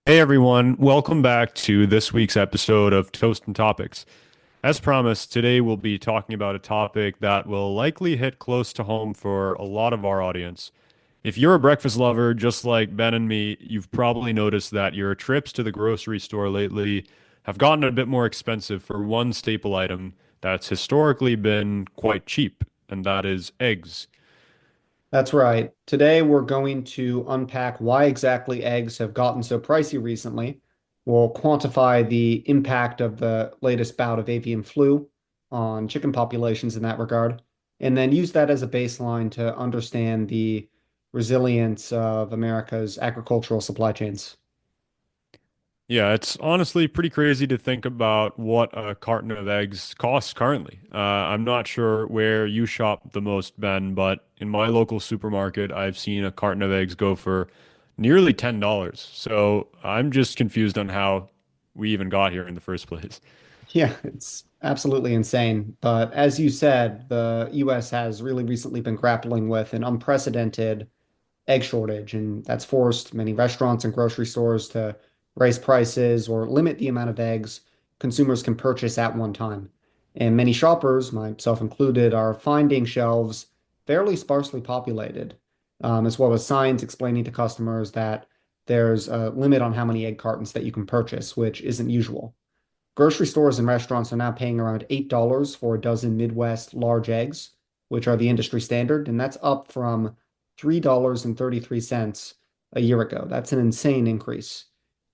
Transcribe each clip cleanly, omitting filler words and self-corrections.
Hey everyone, welcome back to this week's episode of Toast and Topics. As promised, today we'll be talking about a topic that will likely hit close to home for a lot of our audience. If you're a breakfast lover just like Ben and me, you've probably noticed that your trips to the grocery store lately have gotten a bit more expensive for one staple item that's historically been quite cheap, and that is eggs. That's right. Today we're going to unpack why exactly eggs have gotten so pricey recently. We'll quantify the impact of the latest bout of avian flu on chicken populations in that regard, and then use that as a baseline to understand the resilience of America's agricultural supply chains. Yeah, it's honestly pretty crazy to think about what a carton of eggs costs currently. I'm not sure where you shop the most, Ben, but in my local supermarket, I've seen a carton of eggs go for nearly $10. So I'm just confused on how we even got here in the first place. Yeah, it's absolutely insane. But as you said, the US has really recently been grappling with an unprecedented egg shortage, and that's forced many restaurants and grocery stores to raise prices or limit the amount of eggs consumers can purchase at one time. And many shoppers, myself included, are finding shelves fairly sparsely populated, as well as signs explaining to customers that there's a limit on how many egg cartons that you can purchase, which isn't usual. Grocery stores and restaurants are now paying around $8 for a dozen Midwest large eggs, which are the industry standard, and that's up from $3.33 a year ago. That's an insane increase.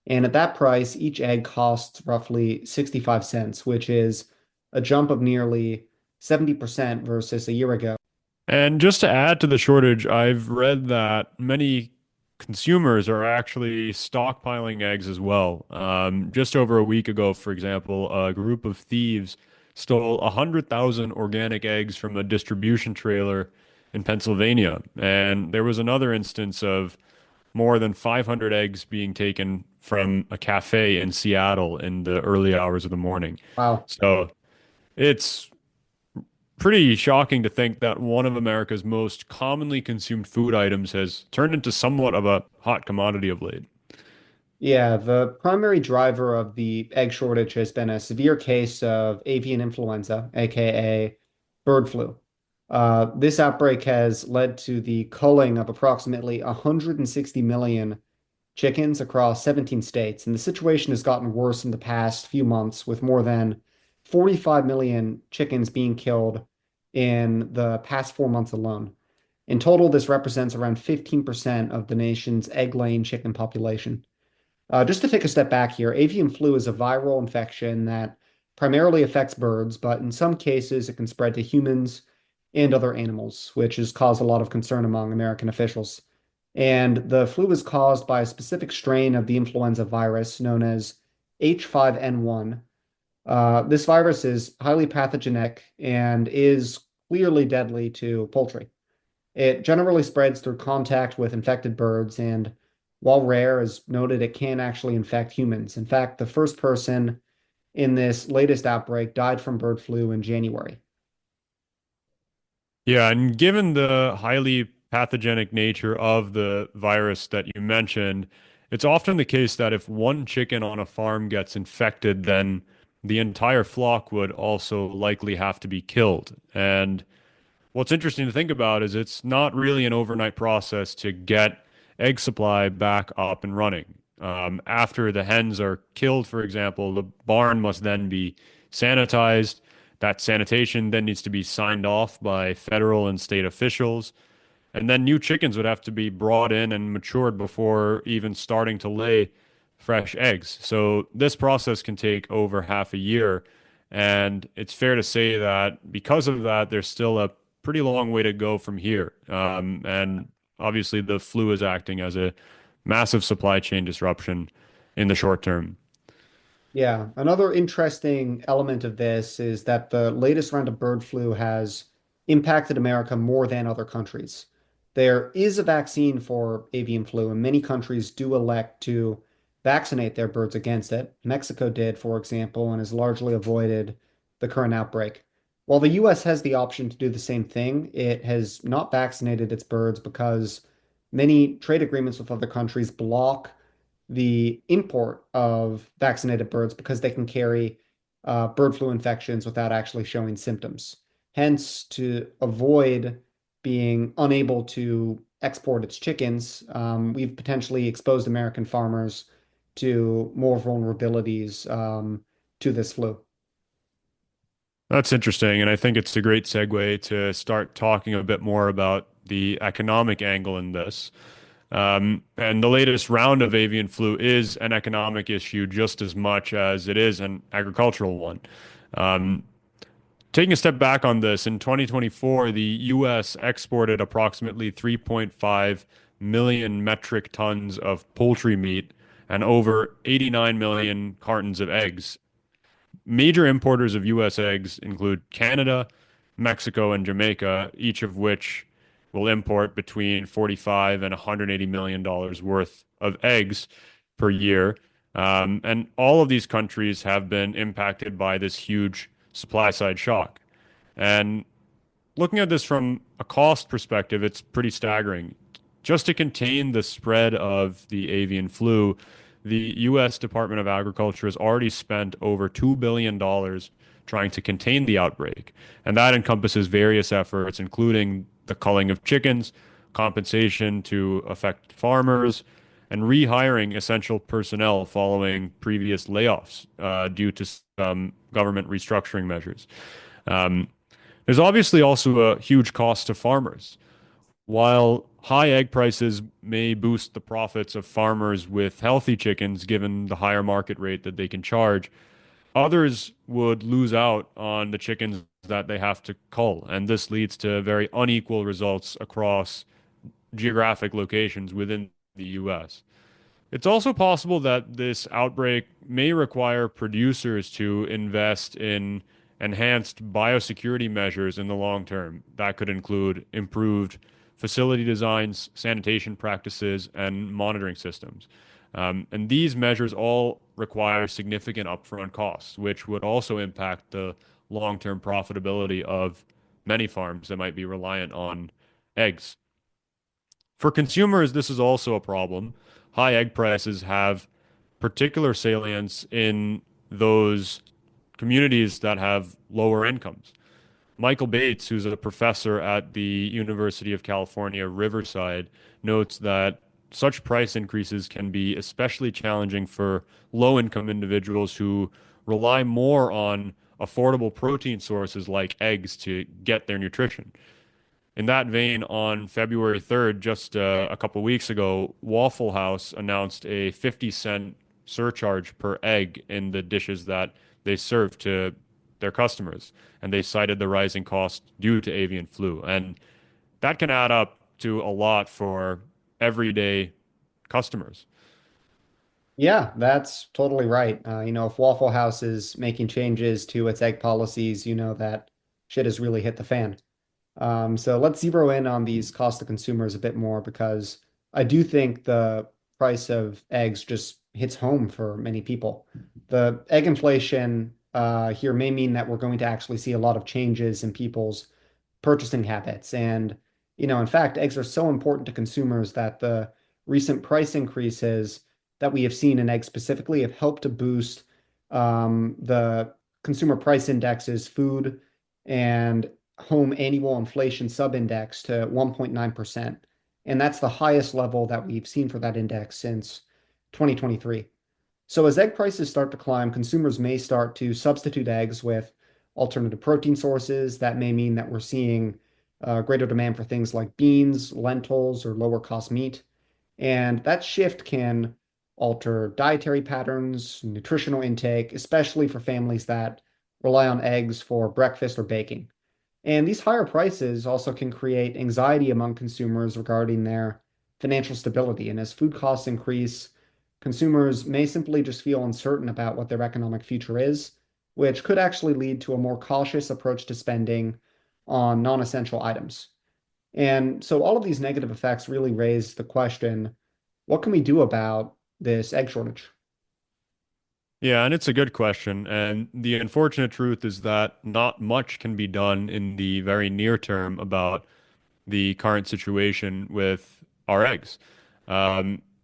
And at that price, each egg costs roughly 65 cents, which is a jump of nearly 70% versus a year ago. And just to add to the shortage, I've read that many consumers are actually stockpiling eggs as well. Just over a week ago, for example, a group of thieves stole 100,000 organic eggs from a distribution trailer in Pennsylvania. And there was another instance of more than 500 eggs being taken from a cafe in Seattle in the early hours of the morning. Wow. So it's pretty shocking to think that one of America's most commonly consumed food items has turned into somewhat of a hot commodity of late. Yeah, the primary driver of the egg shortage has been a severe case of avian influenza, aka bird flu. This outbreak has led to the culling of approximately 160 million chickens across 17 states, and the situation has gotten worse in the past few months, with more than 45 million chickens being killed in the past 4 months alone. In total, this represents around 15% of the nation's egg-laying chicken population. Just to take a step back here, avian flu is a viral infection that primarily affects birds, but in some cases it can spread to humans and other animals, which has caused a lot of concern among American officials. And the flu is caused by a specific strain of the influenza virus known as H5N1. This virus is highly pathogenic and is clearly deadly to poultry. It generally spreads through contact with infected birds, and while rare, as noted, it can actually infect humans. In fact, the first person in this latest outbreak died from bird flu in January. Yeah, and given the highly pathogenic nature of the virus that you mentioned, it's often the case that if one chicken on a farm gets infected, then the entire flock would also likely have to be killed. And what's interesting to think about is it's not really an overnight process to get egg supply back up and running. After the hens are killed, for example, the barn must then be sanitized. That sanitation then needs to be signed off by federal and state officials. And then new chickens would have to be brought in and matured before even starting to lay fresh eggs. So this process can take over half a year. And it's fair to say that because of that, there's still a pretty long way to go from here. And obviously, the flu is acting as a massive supply chain disruption in the short term. Yeah, another interesting element of this is that the latest round of bird flu has impacted America more than other countries. There is a vaccine for avian flu, and many countries do elect to vaccinate their birds against it. Mexico did, for example, and has largely avoided the current outbreak. While the US has the option to do the same thing, it has not vaccinated its birds because many trade agreements with other countries block the import of vaccinated birds because they can carry bird flu infections without actually showing symptoms. Hence, to avoid being unable to export its chickens, we've potentially exposed American farmers to more vulnerabilities to this flu. That's interesting, and I think it's a great segue to start talking a bit more about the economic angle in this. And the latest round of avian flu is an economic issue just as much as it is an agricultural one. Um, Taking a step back on this, in 2024, the U.S. exported approximately 3.5 million metric tons of poultry meat and over 89 million cartons of eggs. Major importers of U.S. eggs include Canada, Mexico, and Jamaica, each of which will import between 45 and 180 million dollars worth of eggs per year. And all of these countries have been impacted by this huge supply side shock. And looking at this from a cost perspective, it's pretty staggering. Just to contain the spread of the avian flu, the U.S. Department of Agriculture has already spent over $2 billion trying to contain the outbreak. And that encompasses various efforts, including the culling of chickens, compensation to affected farmers, and rehiring essential personnel following previous layoffs due to government restructuring measures. Um, there's obviously also a huge cost to farmers. While high egg prices may boost the profits of farmers with healthy chickens, given the higher market rate that they can charge, others would lose out on the chickens that they have to cull. And this leads to very unequal results across geographic locations within the US. It's also possible that this outbreak may require producers to invest in enhanced biosecurity measures in the long term. That could include improved facility designs, sanitation practices, and monitoring systems. And these measures all require significant upfront costs, which would also impact the long-term profitability of many farms that might be reliant on eggs. For consumers, this is also a problem. High egg prices have particular salience in those communities that have lower incomes. Michael Bates, who's a professor at the University of California, Riverside, notes that such price increases can be especially challenging for low-income individuals who rely more on affordable protein sources like eggs to get their nutrition. In that vein, on February 3rd, just a couple weeks ago, Waffle House announced a 50-cent surcharge per egg in the dishes that they serve to their customers. And they cited the rising cost due to avian flu. And that can add up to a lot for everyday customers. Yeah, that's totally right. If Waffle House is making changes to its egg policies, you know that shit has really hit the fan. So let's zero in on these cost to consumers a bit more because I do think the price of eggs just hits home for many people. The egg inflation here may mean that we're going to actually see a lot of changes in people's purchasing habits. And, in fact, eggs are so important to consumers that the recent price increases that we have seen in eggs specifically have helped to boost the consumer price indexes, food and home annual inflation subindex to 1.9%. And that's the highest level that we've seen for that index since 2023. So as egg prices start to climb, consumers may start to substitute eggs with alternative protein sources. That may mean that we're seeing greater demand for things like beans, lentils, or lower cost meat. And that shift can alter dietary patterns, nutritional intake, especially for families that rely on eggs for breakfast or baking. And these higher prices also can create anxiety among consumers regarding their financial stability. And as food costs increase, consumers may simply just feel uncertain about what their economic future is, which could actually lead to a more cautious approach to spending on non-essential items. And so all of these negative effects really raise the question, what can we do about this egg shortage? Yeah, and it's a good question. And the unfortunate truth is that not much can be done in the very near term about the current situation with our eggs.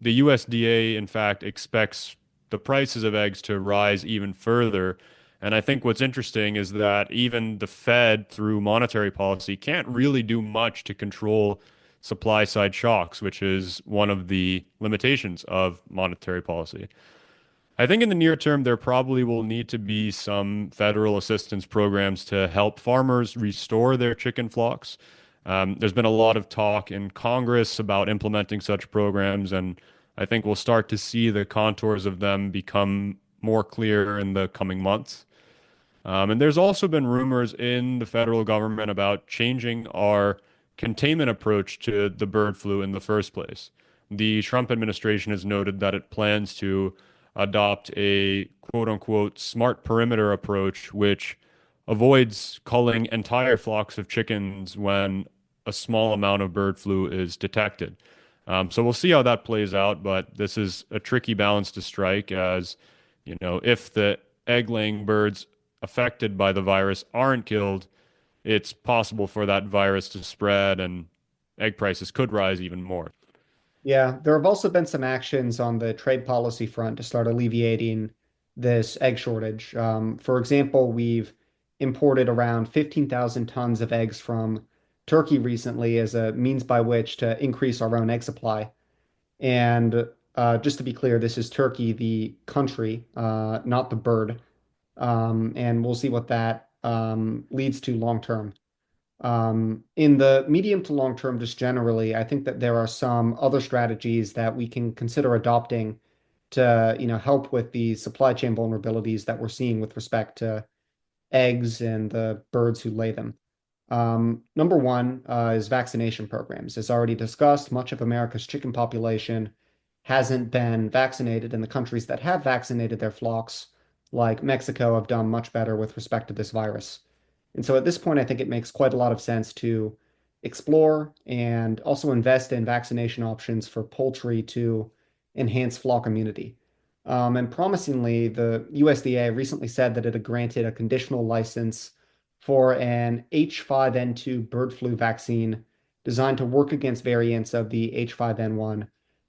the USDA, in fact, expects the prices of eggs to rise even further. And I think what's interesting is that even the Fed, through monetary policy, can't really do much to control supply side shocks, which is one of the limitations of monetary policy. I think in the near term, there probably will need to be some federal assistance programs to help farmers restore their chicken flocks. There's been a lot of talk in Congress about implementing such programs, and I think we'll start to see the contours of them become more clear in the coming months. And there's also been rumors in the federal government about changing our containment approach to the bird flu in the first place. The Trump administration has noted that it plans to adopt a quote unquote smart perimeter approach, which avoids culling entire flocks of chickens when a small amount of bird flu is detected. So we'll see how that plays out, but this is a tricky balance to strike as, if the egg-laying birds affected by the virus aren't killed, it's possible for that virus to spread and egg prices could rise even more. Yeah, there have also been some actions on the trade policy front to start alleviating this egg shortage. For example, we've imported around 15,000 tons of eggs from Turkey recently as a means by which to increase our own egg supply. And just to be clear, this is Turkey, the country, not the bird. And we'll see what that leads to long term. In the medium to long term, just generally, I think that there are some other strategies that we can consider adopting to, help with the supply chain vulnerabilities that we're seeing with respect to eggs and the birds who lay them. Number one is vaccination programs. As already discussed, much of America's chicken population hasn't been vaccinated, and the countries that have vaccinated their flocks, like Mexico, have done much better with respect to this virus. And so at this point, I think it makes quite a lot of sense to explore and also invest in vaccination options for poultry to enhance flock immunity. And promisingly, the USDA recently said that it had granted a conditional license for an H5N2 bird flu vaccine designed to work against variants of the H5N1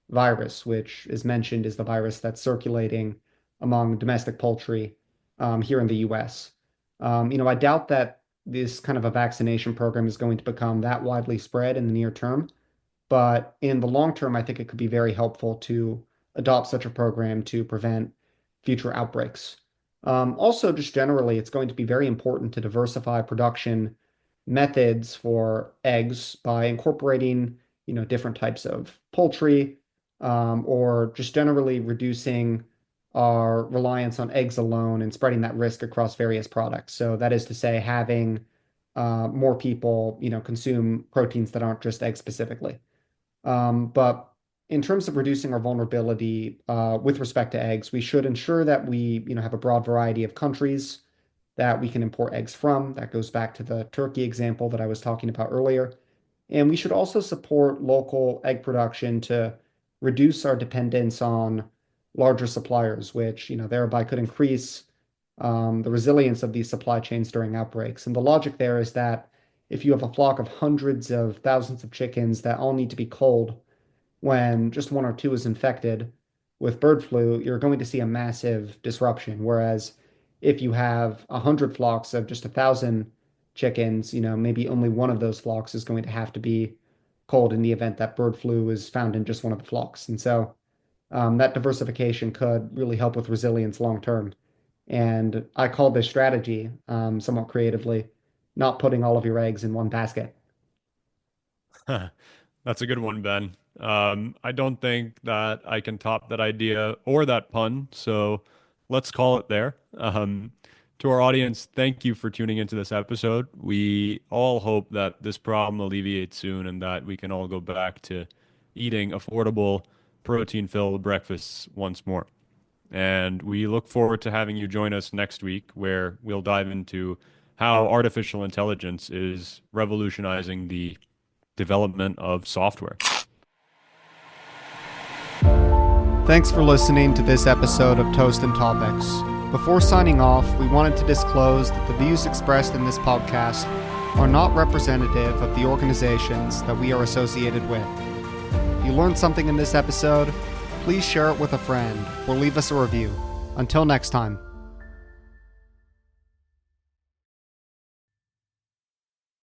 virus, which is mentioned is the virus that's circulating among domestic poultry here in the US. I doubt that this kind of a vaccination program is going to become that widely spread in the near term, but in the long term, I think it could be very helpful to adopt such a program to prevent future outbreaks. Also, just generally, it's going to be very important to diversify production methods for eggs by incorporating, different types of poultry, or just generally reducing our reliance on eggs alone and spreading that risk across various products. So that is to say, having more people, consume proteins that aren't just eggs specifically. But in terms of reducing our vulnerability with respect to eggs, we should ensure that we, have a broad variety of countries that we can import eggs from. That goes back to the Turkey example that I was talking about earlier. And we should also support local egg production to reduce our dependence on larger suppliers, which, thereby could increase the resilience of these supply chains during outbreaks. And the logic there is that if you have a flock of hundreds of thousands of chickens that all need to be culled when just one or two is infected with bird flu, you're going to see a massive disruption. Whereas if you have 100 flocks of just 1,000 chickens, maybe only one of those flocks is going to have to be culled in the event that bird flu is found in just one of the flocks. And so that diversification could really help with resilience long term. And I call this strategy, somewhat creatively, not putting all of your eggs in one basket. That's a good one, Ben. I don't think that I can top that idea or that pun, so let's call it there. To our audience, thank you for tuning into this episode. We all hope that this problem alleviates soon and that we can all go back to eating affordable, protein-filled breakfasts once more. And we look forward to having you join us next week, where we'll dive into how artificial intelligence is revolutionizing the development of software. Thanks for listening to this episode of Toast and Topics. Before signing off, we wanted to disclose that the views expressed in this podcast are not representative of the organizations that we are associated with. If you learned something in this episode, please share it with a friend or leave us a review. Until next time.